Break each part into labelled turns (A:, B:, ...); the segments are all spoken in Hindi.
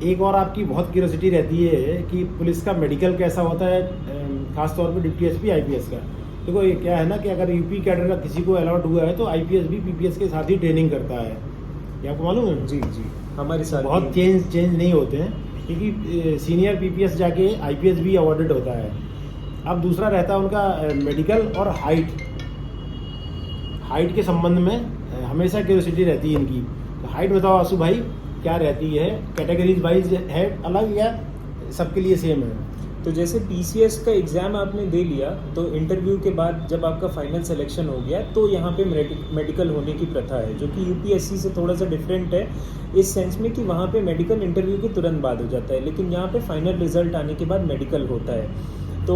A: एक और आपकी बहुत क्यूरियोसिटी रहती है कि पुलिस का मेडिकल कैसा होता है, खासतौर पे डिप्टी एसपी आईपीएस का। देखो ये क्या है ना कि अगर यूपी कैडर का किसी को अलॉट हुआ है तो आईपीएस भी पीपीएस के साथ ही ट्रेनिंग करता है। ये आपको मालूम है?
B: जी जी, हमारे साथ
A: बहुत चेंज नहीं होते हैं, क्योंकि सीनियर पीपीएस जाके आईपीएस भी अवॉर्डेड होता है। अब दूसरा रहता है उनका मेडिकल और हाइट के संबंध में हमेशा क्यूरियोसिटी रहती है इनकी। तो हाइट बताओ आंसू भाई, क्या रहती है? कैटेगरीज वाइज है अलग या सबके लिए सेम है?
B: तो जैसे पीसीएस का एग्ज़ाम आपने दे लिया तो इंटरव्यू के बाद जब आपका फाइनल सिलेक्शन हो गया तो यहाँ पे मेडिकल होने की प्रथा है, जो कि यूपीएससी से थोड़ा सा डिफरेंट है इस सेंस में कि वहाँ पे मेडिकल इंटरव्यू के तुरंत बाद हो जाता है, लेकिन यहाँ पे फाइनल रिजल्ट आने के बाद मेडिकल होता है। तो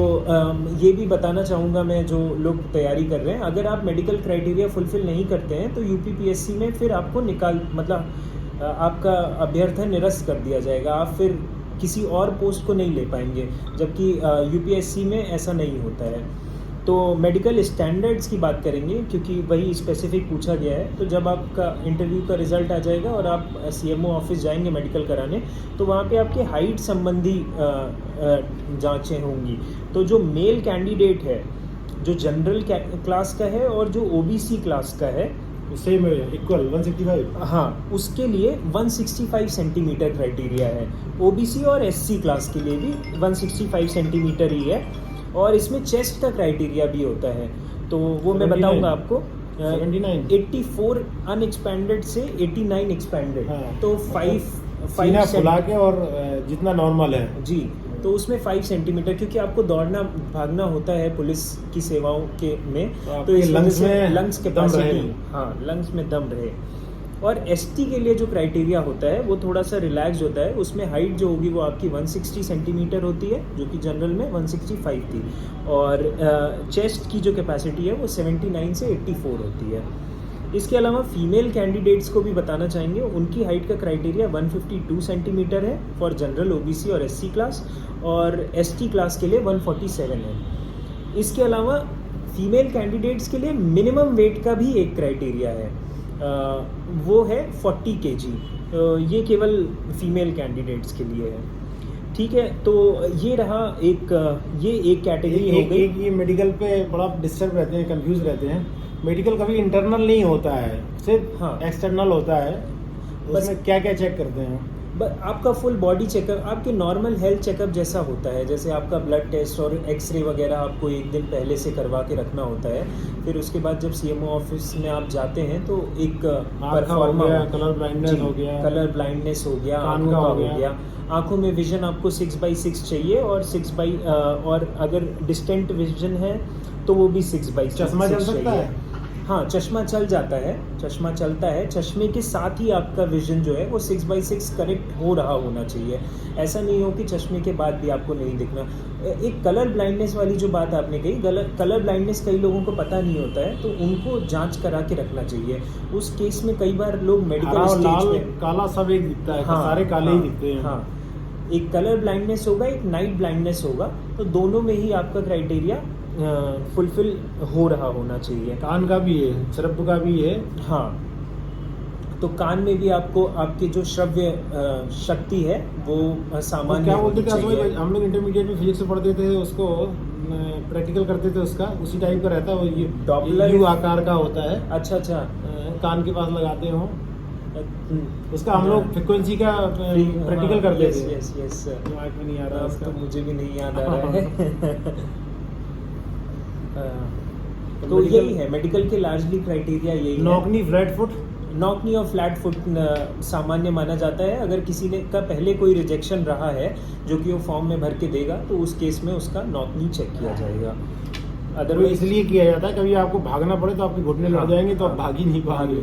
B: ये भी बताना चाहूँगा मैं, जो लोग तैयारी कर रहे हैं, अगर आप मेडिकल क्राइटेरिया फुलफिल नहीं करते हैं तो यूपीपीएससी में फिर आपको आपका अभ्यर्थन निरस्त कर दिया जाएगा, आप फिर किसी और पोस्ट को नहीं ले पाएंगे, जबकि यूपीएससी में ऐसा नहीं होता है। तो मेडिकल स्टैंडर्ड्स की बात करेंगे क्योंकि वही स्पेसिफिक पूछा गया है। तो जब आपका इंटरव्यू का रिजल्ट आ जाएगा और आप सीएमओ ऑफिस जाएंगे मेडिकल कराने, तो वहाँ पे आपके हाइट संबंधी जांचें होंगी। तो जो मेल कैंडिडेट है, जो जनरल क्लास का है और जो ओबीसी क्लास का है,
A: सेम इक्वल 165।
B: हाँ, उसके लिए 165 सेंटीमीटर क्राइटेरिया है। ओबीसी और एससी क्लास के लिए भी 165 सेंटीमीटर ही है, और इसमें चेस्ट का क्राइटेरिया भी होता है। तो वो मैं बताऊंगा आपको। 84 अनएक्सपैंडेड से 89 एक्सपैंडेड।
A: हाँ,
B: तो
A: सीना फुला के और जितना नॉर्मल है
B: जी, तो उसमें 5 सेंटीमीटर, क्योंकि आपको दौड़ना भागना होता है पुलिस की सेवाओं के में, तो इस
A: लंग्स में
B: लंग्स कैपेसिटी, हाँ, लंग्स में दम रहे। और एसटी के लिए जो क्राइटेरिया होता है वो थोड़ा सा रिलैक्स होता है, उसमें हाइट जो होगी वो आपकी 160 सेंटीमीटर होती है, जो कि जनरल में 165 थी, और चेस्ट की जो कैपेसिटी है वो 79 से 84 होती है। इसके अलावा फीमेल कैंडिडेट्स को भी बताना चाहेंगे, उनकी हाइट का क्राइटेरिया 152 सेंटीमीटर है फॉर जनरल, ओबीसी और एससी क्लास, और एसटी क्लास के लिए 147 है। इसके अलावा फीमेल कैंडिडेट्स के लिए मिनिमम वेट का भी एक क्राइटेरिया है, वो है 40 kg। ये केवल फीमेल कैंडिडेट्स के लिए है। ठीक है, तो ये रहा एक कैटेगरी हो गई।
A: ये मेडिकल पे बड़ा डिस्टर्ब रहते हैं, कंफ्यूज रहते हैं। मेडिकल कभी इंटरनल नहीं होता है, सिर्फ
B: हाँ,
A: एक्सटर्नल होता है। उसमें क्या क्या चेक करते हैं?
B: आपका फुल बॉडी चेकअप, आपके नॉर्मल हेल्थ चेकअप जैसा होता है, जैसे आपका ब्लड टेस्ट और एक्सरे वगैरह आपको एक दिन पहले से करवा के रखना होता है। फिर उसके बाद जब सीएमओ ऑफिस में आप जाते हैं तो एक
A: कलर ब्लाइंडनेस हो गया,
B: आँखों का हो गया। आँखों में विजन आपको 6/6 चाहिए, और अगर डिस्टेंट विजन है तो वो भी 6/6
A: चश्मा चल सकता है?
B: हाँ, चश्मा चल जाता है, चश्मा चलता है। चश्मे के साथ ही आपका विजन जो है वो 6/6 करेक्ट हो रहा होना चाहिए। ऐसा नहीं हो कि चश्मे के बाद भी आपको नहीं दिखना। एक कलर ब्लाइंडनेस वाली जो बात आपने कही, कलर ब्लाइंडनेस कई लोगों को पता नहीं होता है, तो उनको जांच करा के रखना चाहिए। उस केस में कई बार लोग मेडिकल स्टेज में,
A: काला सब एक दिखता है,
B: हाँ,
A: सारे काले ही दिखते हैं।
B: हाँ, एक कलर ब्लाइंडनेस होगा, एक नाइट ब्लाइंडनेस होगा, तो दोनों में ही आपका क्राइटेरिया फुलफिल हो रहा होना चाहिए।
A: कान का भी है, श्रव्य का भी है।
B: हाँ, तो कान में भी आपको आपकी जो श्रव्य शक्ति है वो सामान्य
A: क्या बोलते थे हम लोग इंटरमीडिएट में फिजिक्स में पढ़ते थे, उसको प्रैक्टिकल करते थे, उसका उसी टाइप का रहता है वो, ये
B: डॉपलर
A: यू आकार का होता है।
B: अच्छा,
A: कान के पास लगाते हो उसका, हम लोग फ्रीक्वेंसी का प्रैक्टिकल करते थे।
B: यस,
A: दिमाग में नहीं आ रहा उसका,
B: तो मुझे भी नहीं याद आ रहा है। तो यही है मेडिकल के लार्जली क्राइटेरिया, यही
A: नॉकनी फ्लैट फुट,
B: नॉकनी और फ्लैट फुट सामान्य माना जाता है। अगर किसी ने का पहले कोई रिजेक्शन रहा है जो कि वो फॉर्म में भर के देगा, तो उस केस में उसका नॉकनी चेक किया जाएगा।
A: अदरवाइज इसलिए किया जाता है कभी आपको भागना पड़े तो आपके घुटने लग जाएंगे, तो आप भाग ही नहीं पाएंगे।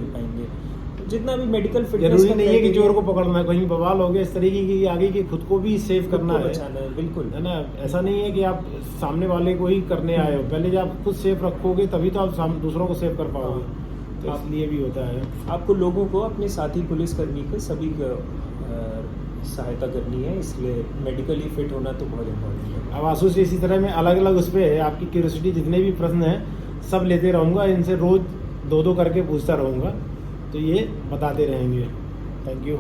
B: जितना भी मेडिकल फिटनेस,
A: जरूरी नहीं है कि चोर को पकड़ना है, कहीं बवाल हो गया इस तरीके की आगे की, खुद को भी सेव करना है,
B: बिल्कुल,
A: है ना। ऐसा नहीं है कि आप सामने वाले को ही करने आए हो, पहले जब आप खुद सेफ रखोगे तभी तो आप दूसरों को सेव कर पाओगे। तो इसलिए भी होता है,
B: आपको लोगों को, अपने साथी पुलिसकर्मी को सभी सहायता करनी है, इसलिए मेडिकली फिट होना तो बहुत इम्पोर्टेंट है।
A: अब आंसू से इसी तरह मैं अलग अलग उस पर है, आपकी क्यूरियोसिटी जितने भी प्रश्न हैं सब लेते रहूँगा, इनसे रोज 2-2 करके पूछता रहूँगा, तो ये बताते रहेंगे। Thank you.